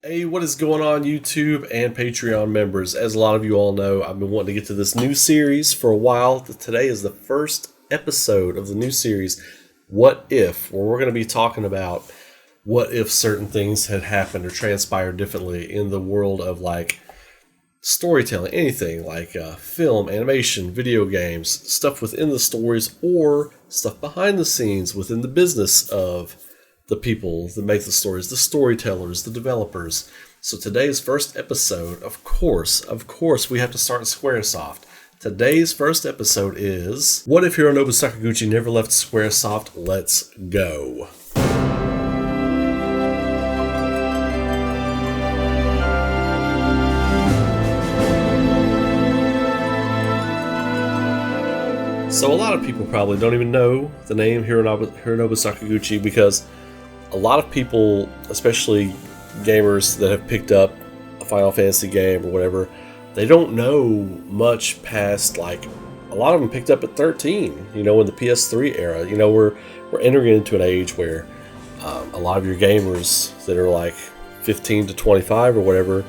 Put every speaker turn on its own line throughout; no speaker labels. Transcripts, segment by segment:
Hey, what is going on, YouTube and Patreon members? As a lot of you all know, I've been wanting to get to this new series for a while. Today is the first episode of the new series, What If, where we're going to be talking about what if certain things had happened or transpired differently in the world of storytelling, anything like film, animation, video games, stuff within the stories, or stuff behind the scenes within the business of the people that make the stories, the storytellers, the developers. So today's first episode, of course, we have to start in Squaresoft. Today's first episode is, what if Hironobu Sakaguchi never left Squaresoft? Let's go. So a lot of people probably don't even know the name Hironobu Sakaguchi because a lot of people, especially gamers that have picked up a Final Fantasy game or whatever, they don't know much past, a lot of them picked up at 13, in the PS3 era. We're entering into an age where a lot of your gamers that are 15 to 25 or whatever,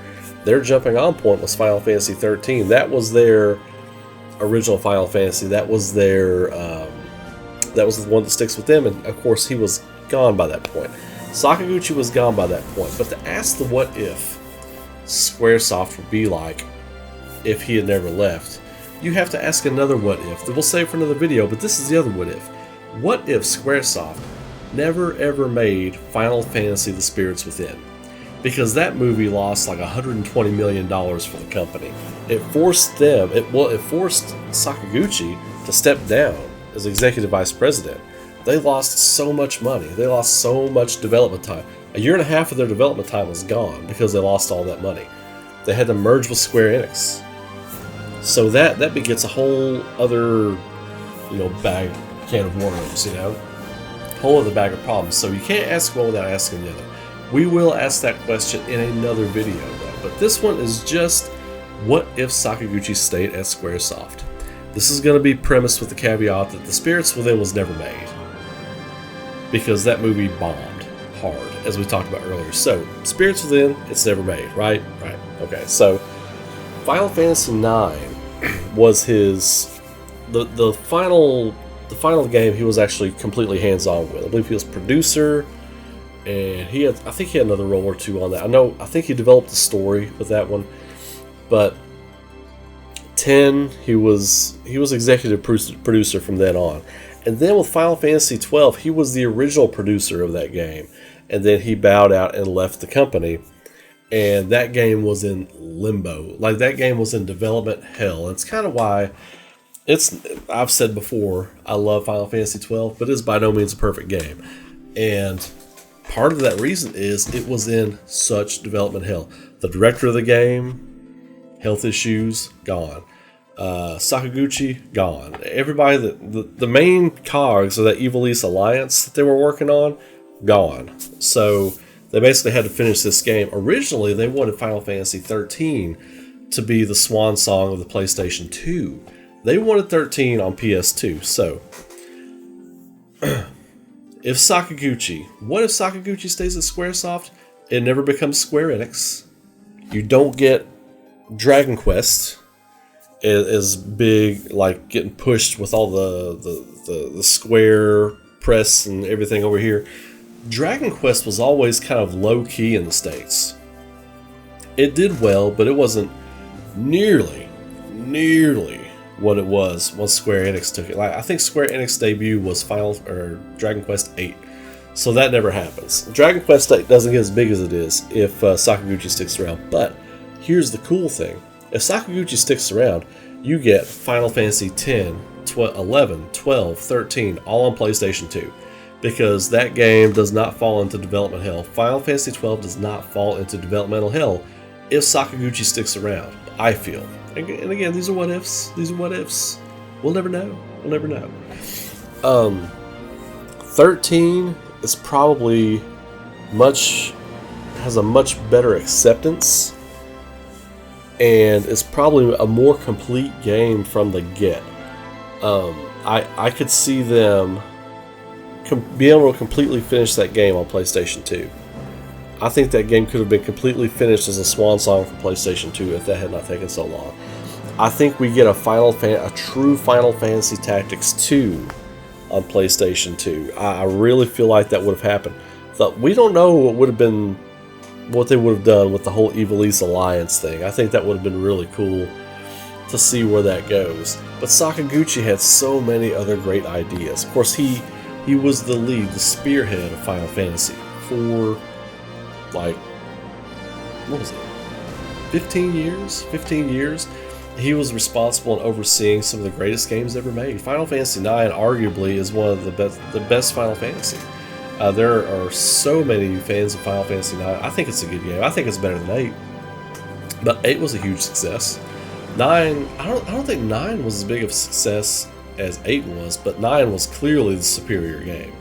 their jumping on point was Final Fantasy 13. That was their original Final Fantasy. That was their that was the one that sticks with them, and of course he was gone by that point. Sakaguchi was gone by that point. But to ask the what if Squaresoft would be like if he had never left, you have to ask another what if that we'll save for another video, but this is the other what if. What if Squaresoft never ever made Final Fantasy The Spirits Within? Because that movie lost $120 million for the company. It forced Sakaguchi to step down as executive vice president. They lost so much money. They lost so much development time. A year and a half of their development time was gone because they lost all that money. They had to merge with Square Enix. So that begets a whole other, can of worms, whole other bag of problems. So you can't ask one without asking the other. We will ask that question in another video, though. But this one is just, what if Sakaguchi stayed at Squaresoft? This is going to be premised with the caveat that The Spirits Within was never made, because that movie bombed hard, as we talked about earlier. So, Spirits Within, it's never made, right? Right. Okay, so Final Fantasy IX was the final game he was actually completely hands-on with. I believe he was producer, and I think he had another role or two on that. I think he developed the story with that one, but 10, he was executive producer from then on. And then with Final Fantasy 12, he was the original producer of that game. And then he bowed out and left the company. And that game was in limbo. That game was in development hell. It's kind of why I've said before, I love Final Fantasy 12, but it's by no means a perfect game. And part of that reason is it was in such development hell. The director of the game, health issues, gone. Sakaguchi, gone. Everybody, the main cogs of that Evil East Alliance that they were working on, gone. So they basically had to finish this game. Originally, they wanted Final Fantasy 13 to be the swan song of the PlayStation 2. They wanted 13 on PS2. So, what if Sakaguchi stays at Squaresoft? It never becomes Square Enix. You don't get Dragon Quest is big, getting pushed with all the Square press and everything over here. Dragon Quest was always kind of low-key in the States. It did well, but it wasn't nearly what it was once Square Enix took it. I think Square Enix debut was Dragon Quest 8. So that never happens. Dragon Quest 8 doesn't get as big as it is if Sakaguchi sticks around. But here's the cool thing. If Sakaguchi sticks around, you get Final Fantasy 10, 11, 12, 13, all on PlayStation 2. Because that game does not fall into development hell. Final Fantasy 12 does not fall into developmental hell if Sakaguchi sticks around, I feel. And again, these are what ifs. We'll never know. 13 is probably has a much better acceptance, and it's probably a more complete game from the get. I could see them be able to completely finish that game on PlayStation 2. I think that game could have been completely finished as a swan song for PlayStation 2 if that had not taken so long. I think we get a true Final Fantasy Tactics 2 on PlayStation 2. I really feel like that would have happened. So we don't know what they would have done with the whole Evil East Alliance thing. I think that would have been really cool to see where that goes. But Sakaguchi had so many other great ideas. Of course, he was the lead, the spearhead of Final Fantasy for, like, what was it, 15 years? 15 years? He was responsible and overseeing some of the greatest games ever made. Final Fantasy IX arguably is one of the best Final Fantasy. There are so many fans of Final Fantasy IX. I think it's a good game. I think it's better than 8. But 8 was a huge success. 9, I don't think 9 was as big of a success as 8 was, but 9 was clearly the superior game.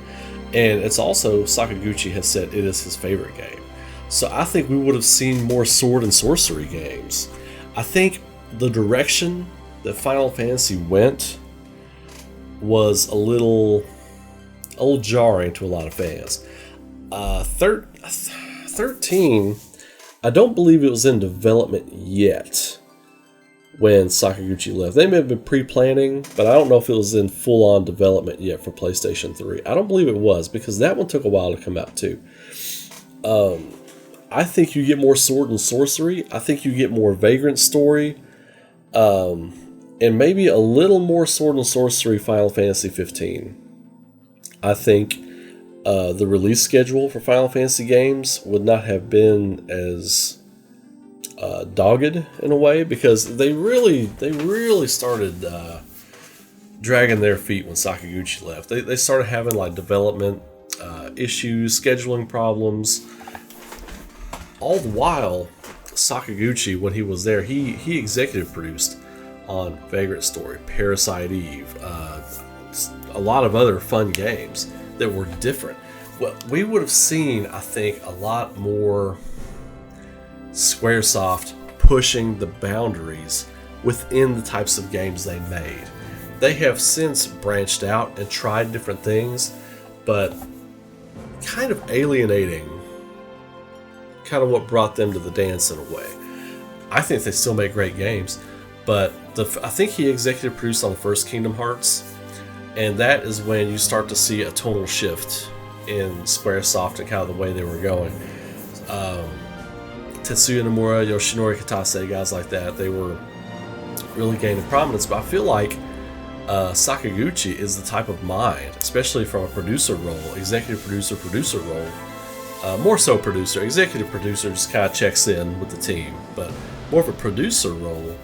And it's also, Sakaguchi has said it is his favorite game. So I think we would have seen more sword and sorcery games. I think the direction that Final Fantasy went was a little jarring to a lot of fans. 13, I don't believe it was in development yet when Sakaguchi left. They may have been pre-planning, but I don't know if it was in full-on development yet for PlayStation 3. I don't believe it was, because that one took a while to come out too. I think you get more sword and sorcery. I think you get more Vagrant story. And maybe a little more sword and sorcery Final Fantasy 15. I think the release schedule for Final Fantasy games would not have been as dogged in a way, because they really started dragging their feet when Sakaguchi left. They started having like development issues, scheduling problems. All the while, Sakaguchi, when he was there, he executive produced on Vagrant Story, Parasite Eve, a lot of other fun games that were different. Well, we would have seen, I think, a lot more Squaresoft pushing the boundaries within the types of games they made. They have since branched out and tried different things, but kind of alienating kind of what brought them to the dance in a way. I think they still make great games, but I think he executive produced on the first Kingdom Hearts, and that is when you start to see a tonal shift in Squaresoft and kind of the way they were going. Tetsuya Nomura, Yoshinori Kitase, guys like that, they were really gaining prominence, but I feel like Sakaguchi is the type of mind, especially from a producer role, executive producer role, more so producer. Executive producer just kind of checks in with the team, but more of a producer role.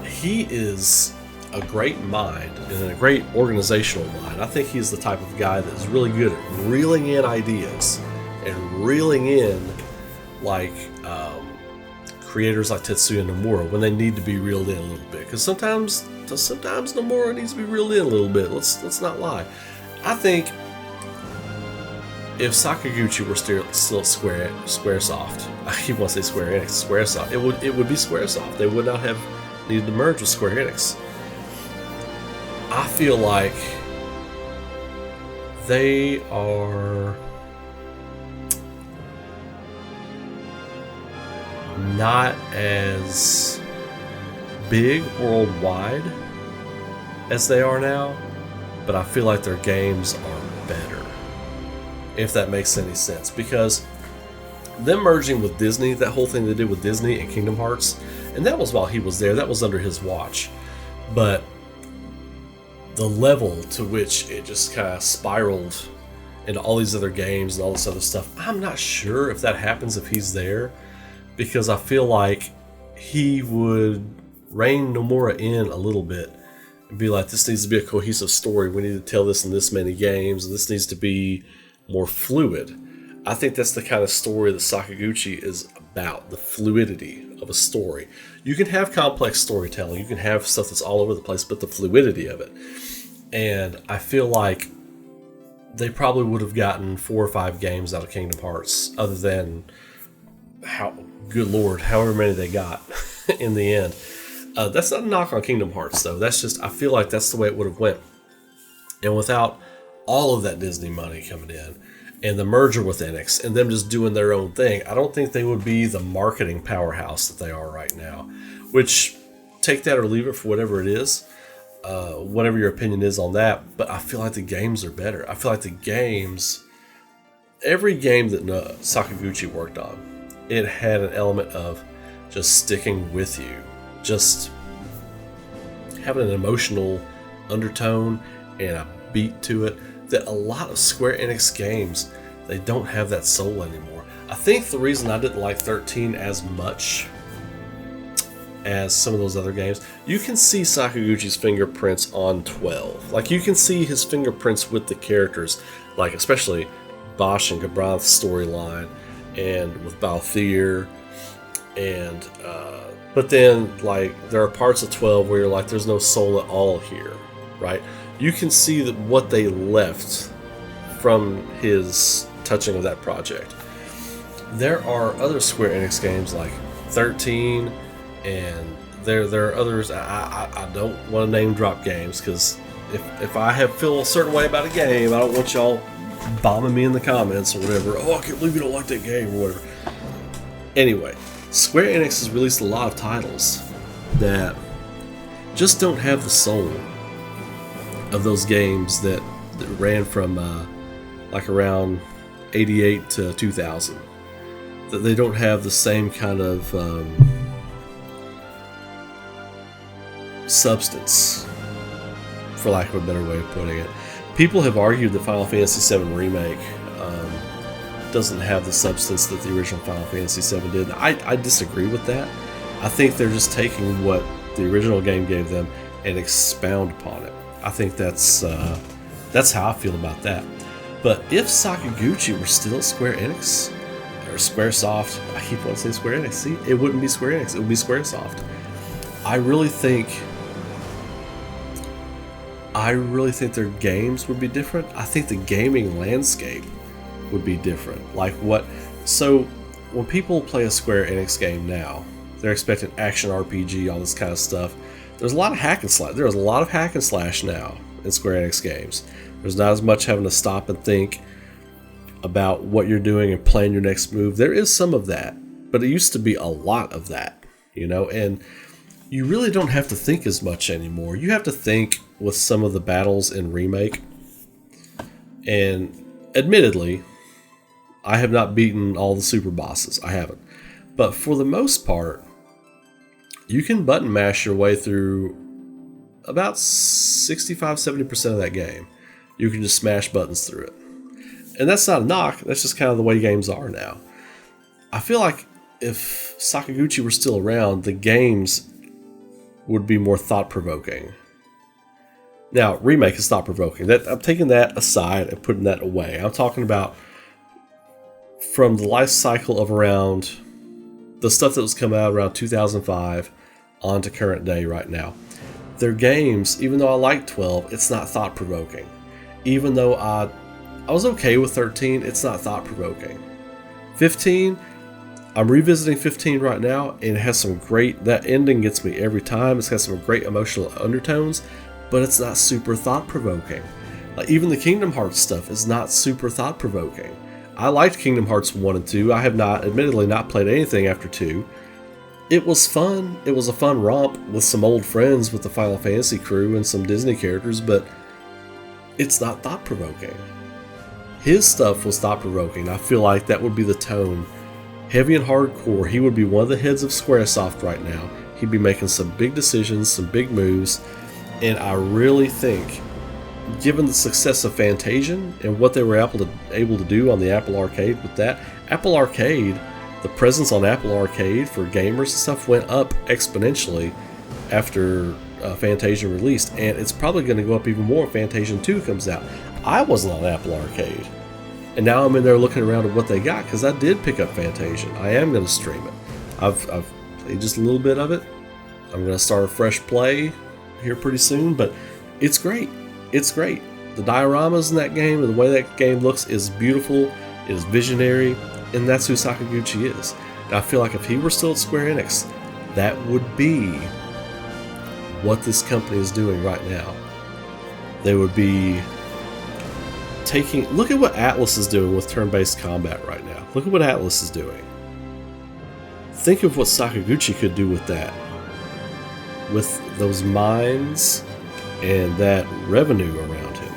He is a great mind and a great organizational mind. I think he's the type of guy that's really good at reeling in ideas and reeling in like creators like Tetsuya Nomura when they need to be reeled in a little bit. Because sometimes Nomura needs to be reeled in a little bit. Let's not lie. I think if Sakaguchi were still Squaresoft, I keep wanting to say Square Enix, Squaresoft, it would be Squaresoft. They would not have needed to merge with Square Enix. I feel like they are not as big worldwide as they are now, but I feel like their games are better, if that makes any sense. Because them merging with Disney, that whole thing they did with Disney and Kingdom Hearts, and that was while he was there, that was under his watch, but the level to which it just kind of spiraled into all these other games and all this other stuff, I'm not sure if that happens if he's there, because I feel like he would rein Nomura in a little bit and be like, this needs to be a cohesive story, we need to tell this in this many games, and this needs to be more fluid. I think that's the kind of story that Sakaguchi is about, the fluidity of a story. You can have complex storytelling, you can have stuff that's all over the place, but the fluidity of it. And I feel like they probably would have gotten 4 or 5 games out of Kingdom Hearts, other than, good lord, however many they got in the end. That's not a knock on Kingdom Hearts, though. That's just, I feel like that's the way it would have went. And without all of that Disney money coming in, and the merger with Enix and them just doing their own thing, I don't think they would be the marketing powerhouse that they are right now. Which, take that or leave it for whatever it is, whatever your opinion is on that. But I feel like the games are better. I feel like the games, every game that Sakaguchi worked on, it had an element of just sticking with you, just having an emotional undertone and a beat to it that a lot of Square Enix games, they don't have that soul anymore. I think the reason I didn't like 13 as much as some of those other games, you can see Sakaguchi's fingerprints on 12. Like, you can see his fingerprints with the characters, like especially Bosch and Gabranth's storyline, and with Balthier, and but then like there are parts of 12 where you're like, there's no soul at all here, right? You can see that what they left from his touching of that project. There are other Square Enix games like 13, and there are others. I don't want to name drop games, because if I feel a certain way about a game, I don't want y'all bombing me in the comments or whatever. Oh, I can't believe you don't like that game or whatever. Anyway, Square Enix has released a lot of titles that just don't have the soul of those games that ran from like around 88 to 2000. That they don't have the same kind of substance, for lack of a better way of putting it. People have argued that Final Fantasy VII Remake doesn't have the substance that the original Final Fantasy VII did. I disagree with that. I think they're just taking what the original game gave them and expound upon it. I think that's how I feel about that. But if Sakaguchi were still at Square Enix, or Squaresoft, I keep wanting to say Square Enix, see, it wouldn't be Square Enix, it would be Squaresoft. I really think their games would be different. I think the gaming landscape would be different. Like what? So when people play a Square Enix game now, they're expecting action RPG, all this kind of stuff. There's a lot of hack and slash. There's a lot of hack and slash now in Square Enix games. There's not as much having to stop and think about what you're doing and plan your next move. There is some of that, but it used to be a lot of that, and you really don't have to think as much anymore. You have to think with some of the battles in Remake, and admittedly, I have not beaten all the super bosses. I haven't. But for the most part, you can button mash your way through about 65-70% of that game. You can just smash buttons through it. And that's not a knock, that's just kind of the way games are now. I feel like if Sakaguchi were still around, the games would be more thought-provoking. Now, Remake is thought-provoking. I'm taking that aside and putting that away. I'm talking about from the life cycle of around the stuff that was coming out around 2005 on to current day right now. Their games, even though I like 12, it's not thought-provoking. Even though I was okay with 13, it's not thought-provoking. 15, I'm revisiting 15 right now, and it has some great, that ending gets me every time. It's got some great emotional undertones, but it's not super thought-provoking. Like, even the Kingdom Hearts stuff is not super thought-provoking. I liked Kingdom Hearts 1 and 2. I have admittedly not played anything after 2. It was fun. It was a fun romp with some old friends with the Final Fantasy crew and some Disney characters, but it's not thought-provoking. His stuff was thought-provoking. I feel like that would be the tone. Heavy and hardcore, he would be one of the heads of Squaresoft right now. He'd be making some big decisions, some big moves, and I really think, given the success of Fantasian and what they were able to do on the Apple Arcade with that, Apple Arcade, the presence on Apple Arcade for gamers and stuff went up exponentially after Fantasian released, and it's probably going to go up even more if Fantasian 2 comes out. I wasn't on Apple Arcade, and now I'm in there looking around at what they got, because I did pick up Fantasian. I am going to stream it. I've played just a little bit of it. I'm going to start a fresh play here pretty soon, but it's great. It's great. The dioramas in that game and the way that game looks is beautiful, it is visionary, and that's who Sakaguchi is. And I feel like if he were still at Square Enix, that would be what this company is doing right now. They would be taking... Look at what Atlas is doing with turn-based combat right now. Look at what Atlas is doing. Think of what Sakaguchi could do with that. With those mines and that revenue around him.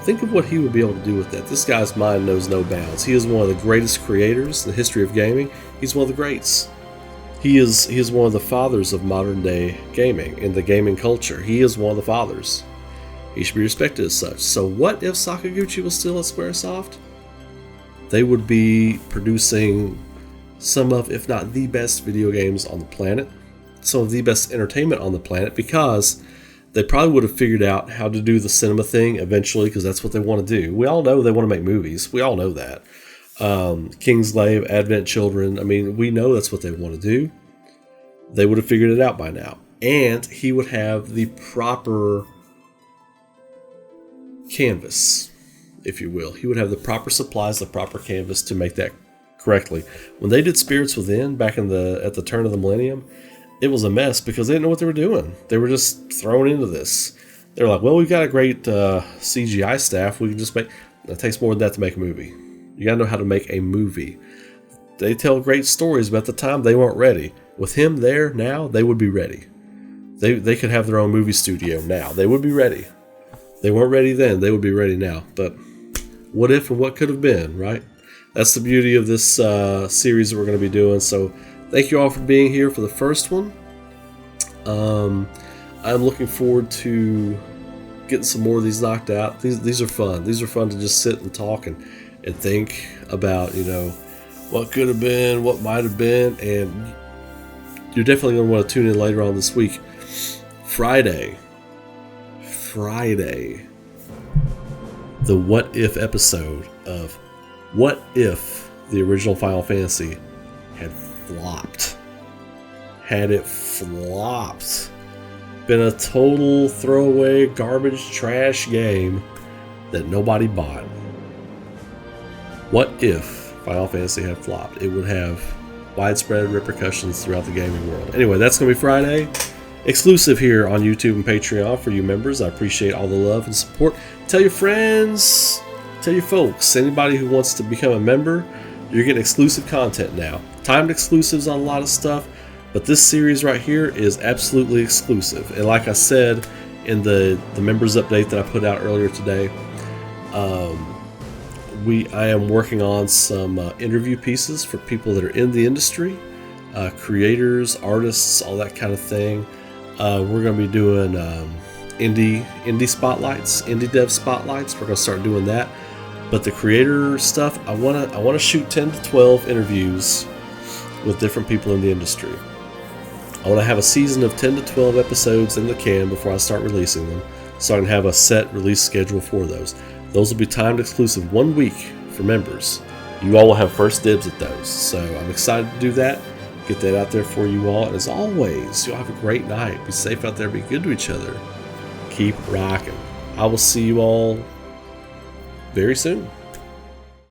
Think of what he would be able to do with that. This guy's mind knows no bounds. He is one of the greatest creators in the history of gaming. He's one of the greats. He is one of the fathers of modern day gaming, in the gaming culture. He is one of the fathers. He should be respected as such. So what if Sakaguchi was still at Squaresoft? They would be producing some of, if not the best video games on the planet. Some of the best entertainment on the planet, because they probably would have figured out how to do the cinema thing eventually, because that's what they want to do. We all know they want to make movies. We all know that. Kingslave, Advent Children, I mean, we know that's what they want to do. They would have figured it out by now. And he would have the proper canvas, if you will. He would have the proper supplies, the proper canvas to make that correctly. When they did Spirits Within back at the turn of the millennium, it was a mess because they didn't know what they were doing. They were just thrown into this. They were like, well, we've got a great CGI staff. We can just make... It takes more than that to make a movie. You got to know how to make a movie. They tell great stories, but at the time, they weren't ready. With him there now, they would be ready. They could have their own movie studio now. They would be ready. They weren't ready then. They would be ready now. But what if and what could have been, right? That's the beauty of this series that we're going to be doing. So thank you all for being here for the first one. I'm looking forward to getting some more of these knocked out. These are fun. These are fun to just sit and talk and think about, what could have been, what might have been. And you're definitely going to want to tune in later on this week. Friday, the What If episode of What If the original Final Fantasy had flopped. Had it flopped. Been a total throwaway, garbage, trash game that nobody bought. What if Final Fantasy had flopped? It would have widespread repercussions throughout the gaming world. Anyway, that's going to be Friday. Exclusive here on YouTube and Patreon for you members. I appreciate all the love and support. Tell your friends, tell your folks, anybody who wants to become a member, you're getting exclusive content now. Timed exclusives on a lot of stuff, but this series right here is absolutely exclusive. And like I said in the members update that I put out earlier today, I am working on some interview pieces for people that are in the industry, creators, artists, all that kind of thing. We're going to be doing indie spotlights, indie dev spotlights. We're going to start doing that. But the creator stuff, I want to shoot 10 to 12 interviews with different people in the industry. I want to have a season of 10 to 12 episodes in the can before I start releasing them, so I can have a set release schedule for those. Those will be timed exclusive 1 week for members. You all will have first dibs at those. So I'm excited to do that. Get that out there for you all. And as always, you'll have a great night. Be safe out there. Be good to each other. Keep rocking. I will see you all very soon.